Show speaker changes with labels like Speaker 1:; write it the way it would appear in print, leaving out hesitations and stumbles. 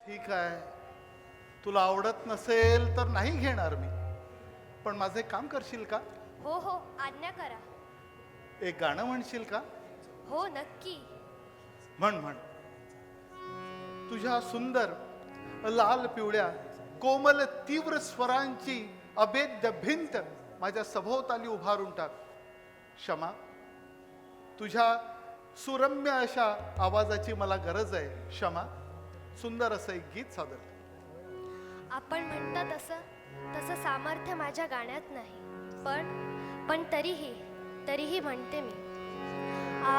Speaker 1: ठीक आहे, तुला आवडत नसेल तर नाही घेणार मी, पण माझे काम करशील का?
Speaker 2: हो हो, आज्ञा करा.
Speaker 1: एक गाणं म्हणशील का?
Speaker 2: हो, नक्की.
Speaker 1: म्हण म्हण. तुझ्या सुंदर लाल पिवळ्या कोमल तीव्र स्वरांची अभेद्य भिंत माझ्या सभोवताली उभारून टाक. क्षमा, तुझ्या सुरम्य अशा आवाजाची मला गरज आहे. क्षमा, सुंदर असं एक गीत सादर कर.
Speaker 2: आपण म्हणता तसं तसं सामर्थ्य माझ्या गाण्यात नाही, पण तरीही म्हणते मी. आ